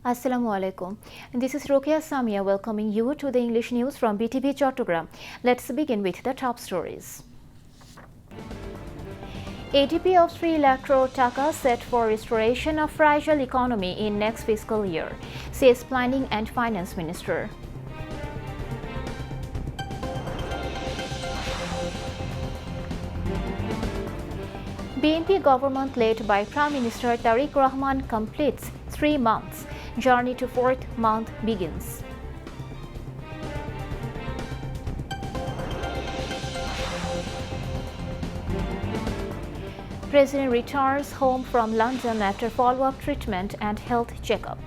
Assalamu alaikum. This is Rokia Samia welcoming you to the English news from Btv Chattogram. Let's begin with the top stories. ADP of 3 lakh crore taka set for restoration of fragile economy in next fiscal year, says Planning and Finance Minister. BNP government led by Prime Minister Tariq Rahman completes 3 months. Journey to 4th month begins. President returns home from London after follow-up treatment and health checkup.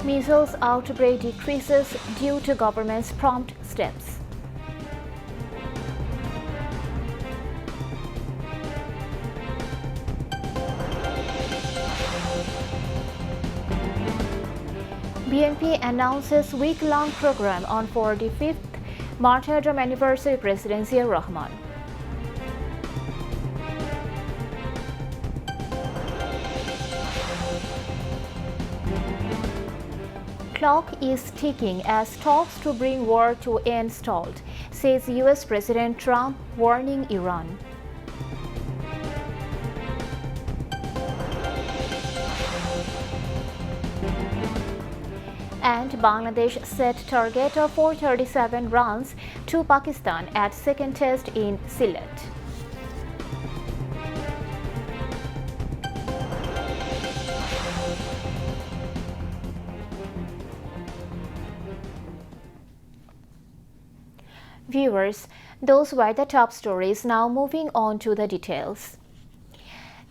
Measles outbreak decreases due to government's prompt steps. BNP announces week-long program on 45th martyrdom anniversary President Ziaur Rahman. Clock is ticking as talks to bring war to end stalled, says US President Trump, warning Iran. And Bangladesh set target of 437 runs to Pakistan at second test in Sylhet. Viewers, those were the top stories. Now moving on to the details.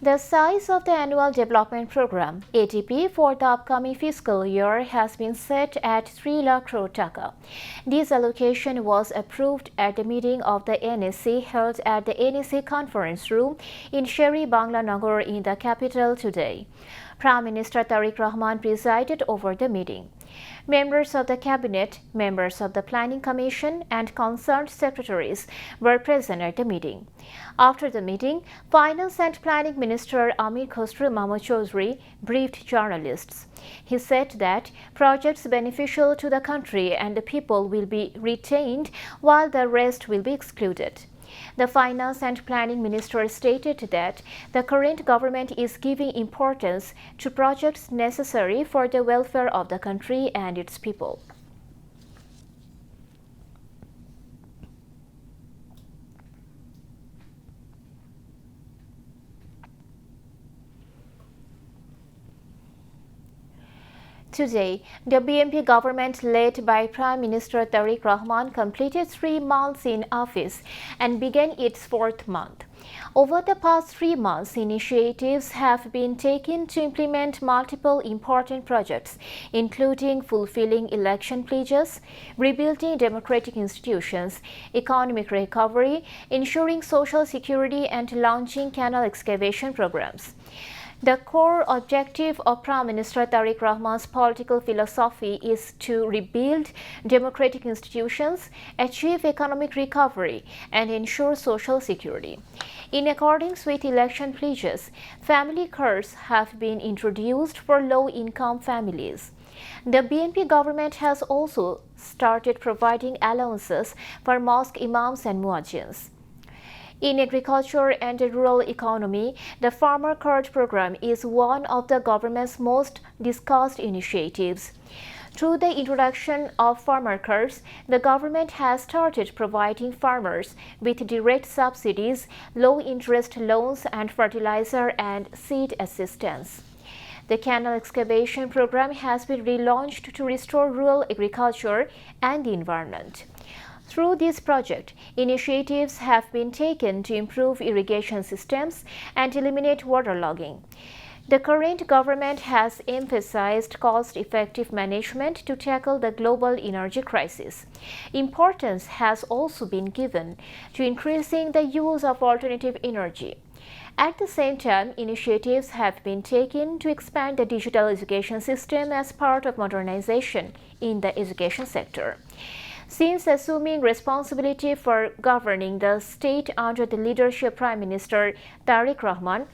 The size of the Annual Development Program (ADP) for the upcoming fiscal year has been set at 3 lakh crore taka. This allocation was approved at the meeting of the NSC held at the NSC Conference Room in Sheri Bangla Nagar in the capital today. Prime Minister Tariq Rahman presided over the meeting. Members of the Cabinet, members of the Planning Commission and concerned secretaries were present at the meeting. After the meeting, Finance and Planning Minister Amir Khosrow Mahmood Choudhury briefed journalists. He said that projects beneficial to the country and the people will be retained while the rest will be excluded. The Finance and Planning Minister stated that the current government is giving importance to projects necessary for the welfare of the country and its people. Today, the BNP government led by Prime Minister Tariq Rahman completed 3 months in office and began its 4th month. Over the past 3 months, initiatives have been taken to implement multiple important projects, including fulfilling election pledges, rebuilding democratic institutions, economic recovery, ensuring social security, and launching canal excavation programs. The core objective of Prime Minister Tariq Rahman's political philosophy is to rebuild democratic institutions, achieve economic recovery, and ensure social security. In accordance with election pledges, family cards have been introduced for low-income families. The BNP government has also started providing allowances for mosque imams and muezzins. In agriculture and the rural economy, the Farmer Card program is one of the government's most discussed initiatives. Through the introduction of farmer cards, the government has started providing farmers with direct subsidies, low-interest loans, and fertilizer and seed assistance. The canal excavation program has been relaunched to restore rural agriculture and the environment. Through this project, initiatives have been taken to improve irrigation systems and eliminate waterlogging. The current government has emphasized cost-effective management to tackle the global energy crisis. Importance has also been given to increasing the use of alternative energy. At the same time, initiatives have been taken to expand the digital education system as part of modernization in the education sector. Since assuming responsibility for governing the state under the leadership of Prime Minister Tariq Rahman,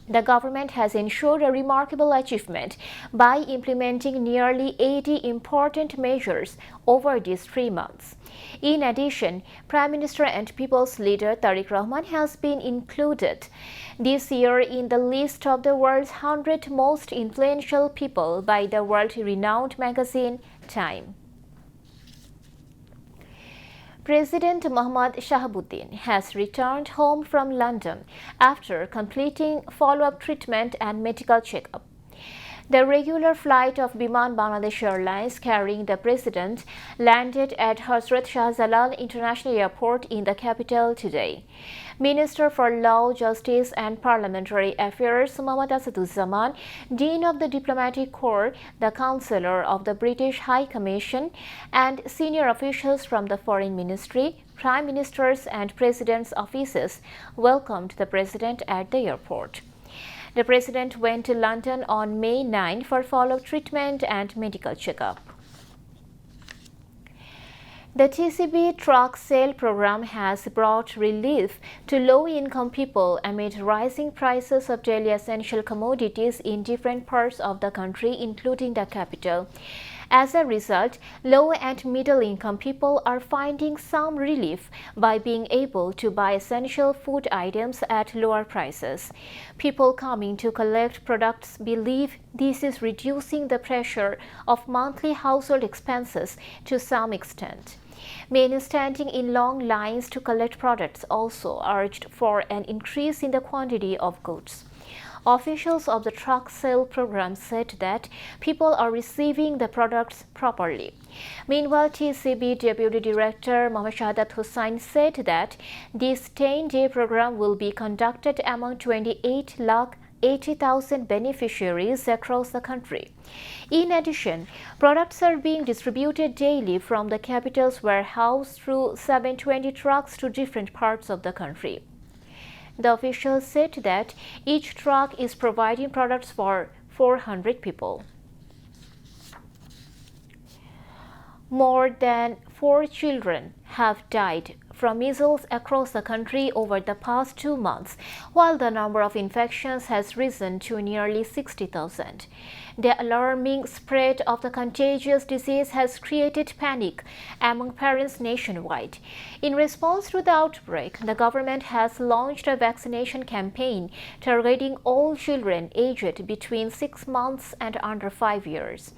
the government has ensured a remarkable achievement by implementing nearly 80 important measures over these 3 months. In addition, Prime Minister and People's Leader Tariq Rahman has been included this year in the list of the world's 100 most influential people by the world-renowned magazine Time. President Mohammad Shahabuddin has returned home from London after completing follow-up treatment and medical checkup. The regular flight of Biman Bangladesh Airlines carrying the president landed at Hazrat Shah Jalal International Airport in the capital today. Minister for Law, Justice and Parliamentary Affairs Mohammad Asaduzzaman, Dean of the Diplomatic Corps, the Counselor of the British High Commission, and senior officials from the Foreign Ministry, Prime Ministers and President's offices welcomed the president at the airport. The president went to London on May 9 for follow-up treatment and medical checkup. The TCB truck sale program has brought relief to low-income people amid rising prices of daily essential commodities in different parts of the country, including the capital. As a result, low and middle-income people are finding some relief by being able to buy essential food items at lower prices. People coming to collect products believe this is reducing the pressure of monthly household expenses to some extent. Many standing in long lines to collect products also urged for an increase in the quantity of goods. Officials of the truck sale program said that people are receiving the products properly. Meanwhile, TCB Deputy Director Mohammad Shahadat Hussain said that this 10-day program will be conducted among 28,80,000 beneficiaries across the country. In addition, products are being distributed daily from the capital's warehouse through 720 trucks to different parts of the country. The officials said that each truck is providing products for 400 people. More than 4 children have died from measles across the country over the past 2 months, while the number of infections has risen to nearly 60,000. The alarming spread of the contagious disease has created panic among parents nationwide. In response to the outbreak, the government has launched a vaccination campaign targeting all children aged between 6 months and under 5 years.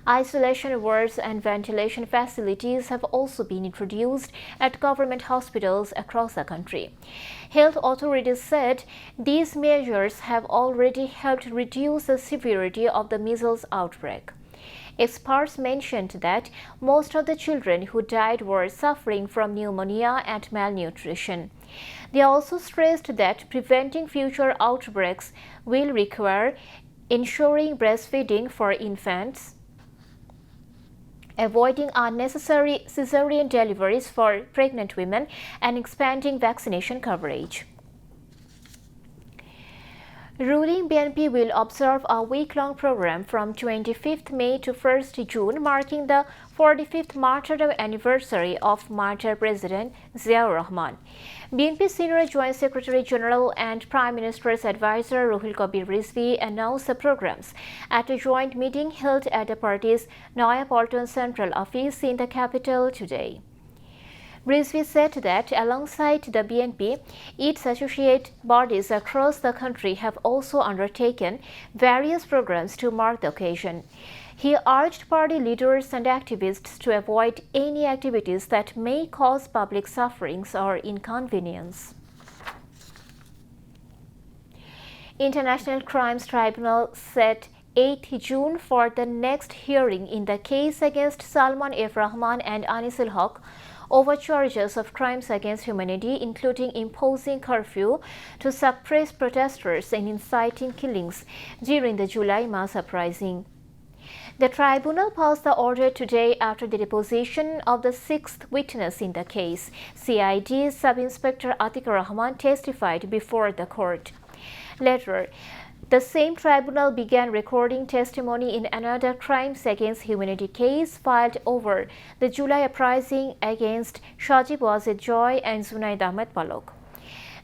Isolation wards and ventilation facilities have also been introduced at government hospitals across the country. Health authorities said these measures have already helped reduce the severity of the measles outbreak. Experts mentioned that most of the children who died were suffering from pneumonia and malnutrition. They also stressed that preventing future outbreaks will require ensuring breastfeeding for infants, avoiding unnecessary cesarean deliveries for pregnant women, and expanding vaccination coverage. Ruling BNP will observe a week-long program from 25th May to 1st June, marking the 45th martyrdom anniversary of martyr President Ziaur Rahman. BNP Senior Joint Secretary General and Prime Minister's advisor Ruhul Kabir Rizvi announced the programs at a joint meeting held at the party's Naya Palton Central Office in the capital today. Rizvi said that alongside the BNP, its associate bodies across the country have also undertaken various programs to mark the occasion. He urged party leaders and activists to avoid any activities that may cause public sufferings or inconvenience. International Crimes Tribunal set 8 June for the next hearing in the case against Salman F. Rahman and Anisul Haq over charges of crimes against humanity, including imposing curfew to suppress protesters and inciting killings during the July mass uprising. The tribunal passed the order today after the deposition of the 6th witness in the case. CID Sub-Inspector Atikur Rahman testified before the court. Later, The same tribunal began recording testimony in another crimes against humanity case filed over the July uprising against Sajib Wazid Joy and Zunaid Ahmed Palok.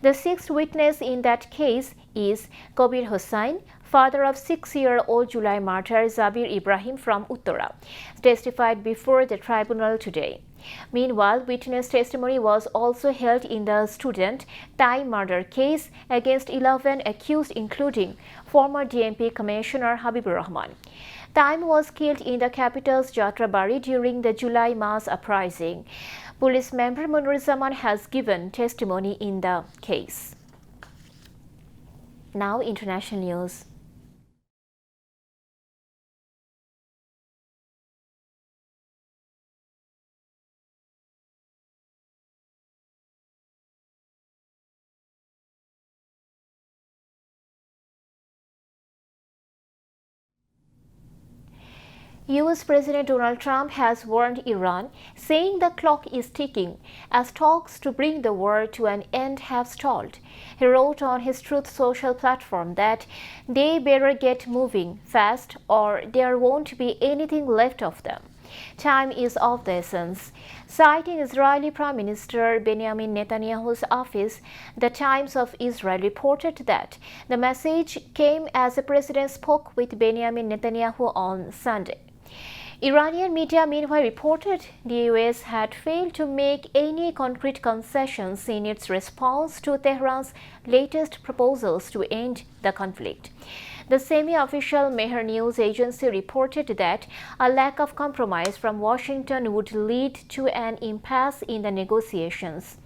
The sixth witness in that case is Kabir Hossain, father of 6-year-old July martyr Zabir Ibrahim from Uttara, testified before the tribunal today. Meanwhile, witness testimony was also held in the student Time murder case against 11 accused, including former DMP Commissioner Habibur Rahman. Time was killed in the capital's Jatrabari during the July mass uprising. Police member Munir Zaman has given testimony in the case. Now, international news. US President Donald Trump has warned Iran, saying the clock is ticking as talks to bring the war to an end have stalled. He wrote on his Truth Social platform that they better get moving fast or there won't be anything left of them. Time is of the essence. Citing Israeli Prime Minister Benjamin Netanyahu's office, The Times of Israel reported that the message came as the president spoke with Benjamin Netanyahu on Sunday. Iranian media meanwhile reported the US had failed to make any concrete concessions in its response to Tehran's latest proposals to end the conflict. The semi-official Mehr news agency reported that a lack of compromise from Washington would lead to an impasse in the negotiations.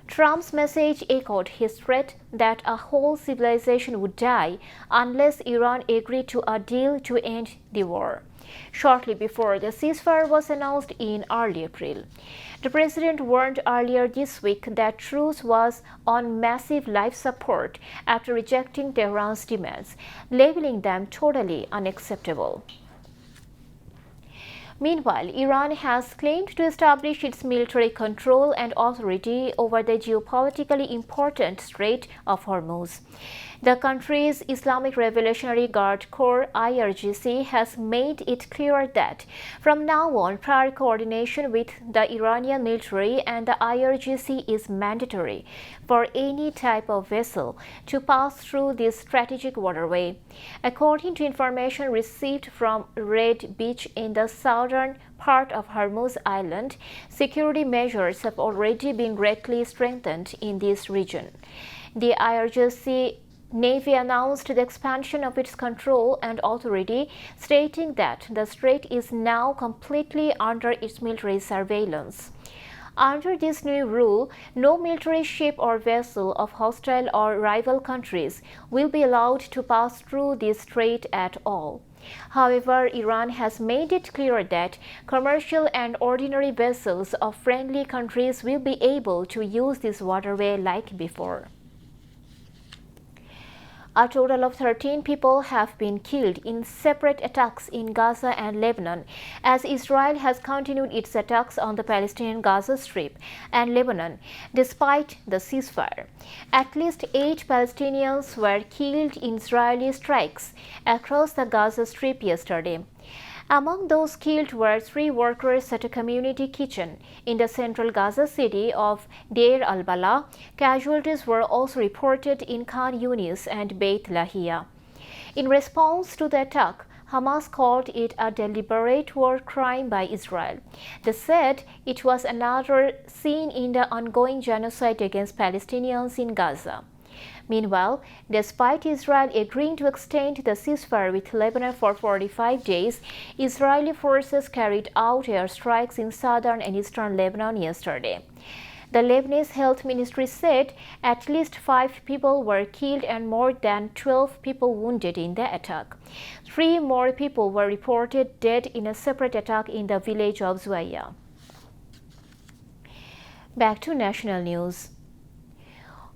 Trump's message echoed his threat that a whole civilization would die unless Iran agreed to a deal to end the war. Shortly before the ceasefire was announced in early April, the president warned earlier this week that truce was on massive life support after rejecting Tehran's demands, labeling them totally unacceptable. Meanwhile, Iran has claimed to establish its military control and authority over the geopolitically important Strait of Hormuz. The country's Islamic Revolutionary Guard Corps (IRGC) has made it clear that from now on, prior coordination with the Iranian military and the IRGC is mandatory for any type of vessel to pass through this strategic waterway. According to information received from Red Beach in the southern part of Hormuz Island, security measures have already been greatly strengthened in this region. The IRGC Navy announced the expansion of its control and authority, stating that the strait is now completely under its military surveillance. Under this new rule, no military ship or vessel of hostile or rival countries will be allowed to pass through this strait at all. However, Iran has made it clear that commercial and ordinary vessels of friendly countries will be able to use this waterway like before. A total of 13 people have been killed in separate attacks in Gaza and Lebanon, as Israel has continued its attacks on the Palestinian Gaza Strip and Lebanon, despite the ceasefire. At least 8 Palestinians were killed in Israeli strikes across the Gaza Strip yesterday. Among those killed were 3 workers at a community kitchen in the central Gaza city of Deir al-Bala. Casualties were also reported in Khan Yunis and Beit Lahia. In response to the attack, Hamas called it a deliberate war crime by Israel. They said it was another scene in the ongoing genocide against Palestinians in Gaza. Meanwhile, despite Israel agreeing to extend the ceasefire with Lebanon for 45 days, Israeli forces carried out airstrikes in southern and eastern Lebanon yesterday. The Lebanese Health Ministry said at least 5 people were killed and more than 12 people wounded in the attack. 3 more people were reported dead in a separate attack in the village of Zuwaya. Back to national news.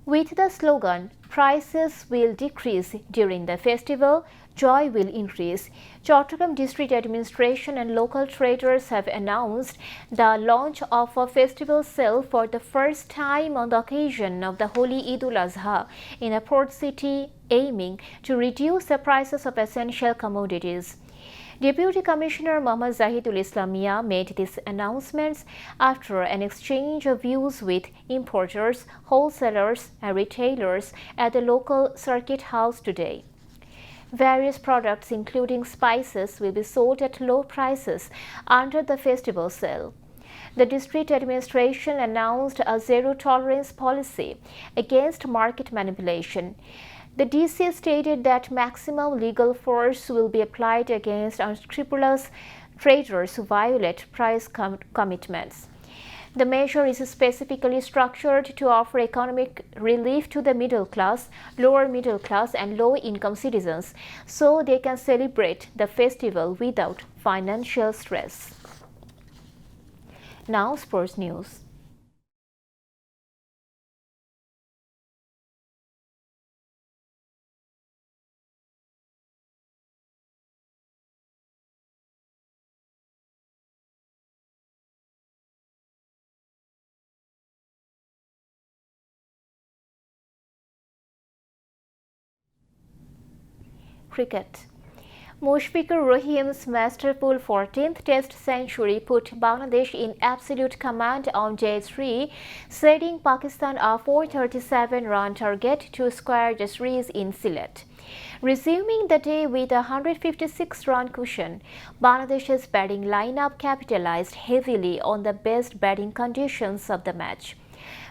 With the slogan, "Prices will decrease during the festival," joy will increase. Chattogram District Administration and local traders have announced the launch of a festival sale for the first time on the occasion of the Holy Eid ul-Azha in a port city, aiming to reduce the prices of essential commodities. Deputy Commissioner Mohammad Zahidul Islamia made these announcements after an exchange of views with importers, wholesalers, and retailers at the local circuit house today. Various products, including spices, will be sold at low prices under the festival sale. The district administration announced a zero-tolerance policy against market manipulation. The DC stated that maximum legal force will be applied against unscrupulous traders who violate price commitments. The measure is specifically structured to offer economic relief to the middle class, lower middle class, and low-income citizens so they can celebrate the festival without financial stress. Now, sports news. Cricket. Mushfiqur Rahim's masterful 14th Test century put Bangladesh in absolute command on day 3, setting Pakistan a 437-run target to square the series in Sylhet. Resuming the day with a 156-run cushion, Bangladesh's batting lineup capitalized heavily on the best batting conditions of the match.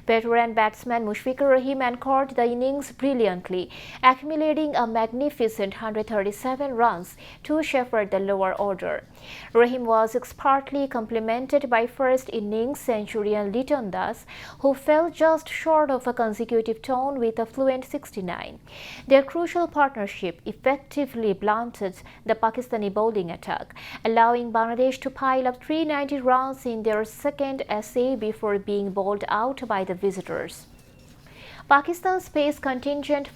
Veteran batsman Mushfiqur Rahim anchored the innings brilliantly, accumulating a magnificent 137 runs to shepherd the lower order. Rahim was expertly complemented by first innings centurion Liton Das, who fell just short of a consecutive ton with a fluent 69. Their crucial partnership effectively blunted the Pakistani bowling attack, allowing Bangladesh to pile up 390 runs in their second essay before being bowled out by the visitors. Pakistan's pace contingent